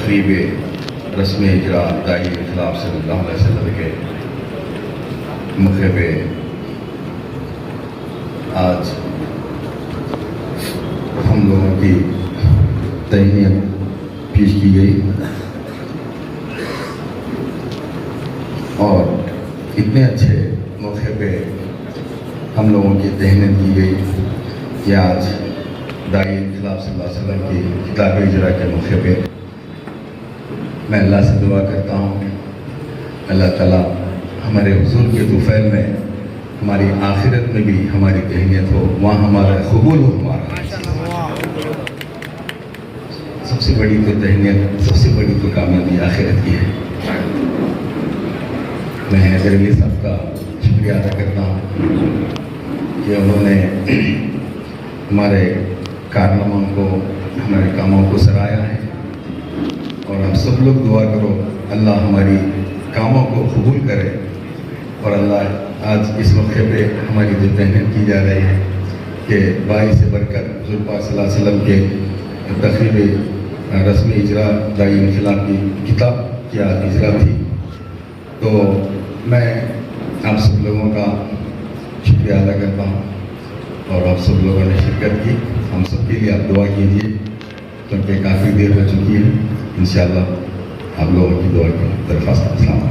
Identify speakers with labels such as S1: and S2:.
S1: تقریب رسم اجرا داعی انقلاب صلی اللہ علیہ وسلم کے موقع پہ آج ہم لوگوں کی تہنیت پیش کی گئی اور اتنے اچھے موقع پہ ہم لوگوں کی تہنیت کی گئی کہ آج داعی انقلاب صلی اللہ علیہ وسلم کی کتاب اجرا کے موقع پہ میں اللہ سے دعا کرتا ہوں اللہ تعالیٰ ہمارے حضور کے طفیل میں ہماری آخرت میں بھی ہماری تہنیت ہو، وہاں ہمارا قبول ہو ہمارا۔ سب سے بڑی تو تہنیت، سب سے بڑی تو کامیابی آخرت کی ہے۔ میں حیدر علی صاحب کا شکریہ ادا کرتا ہوں کہ انہوں نے ہمارے کارناموں کو، ہمارے کاموں کو سراہا ہے، اور ہم سب لوگ دعا کرو اللہ ہماری کاموں کو قبول کرے، اور اللہ آج اس موقع پہ ہماری جو تہنیت کی جا رہی ہے کہ باعث برکت حضور پاک صلی اللہ علیہ وسلم کے تقریب رسم اجرا داعی انقلاب کی کتاب کی آج اجرا تھی، تو میں آپ سب لوگوں کا شکریہ ادا کرتا ہوں، اور آپ سب لوگوں نے شرکت کی۔ ہم سب کے لیے آپ دعا کیجیے کیونکہ کافی دیر ہو چکی ہے۔ انشاءاللہ آپ لوگوں کی دعا کی درخواست۔ السلام علیکم۔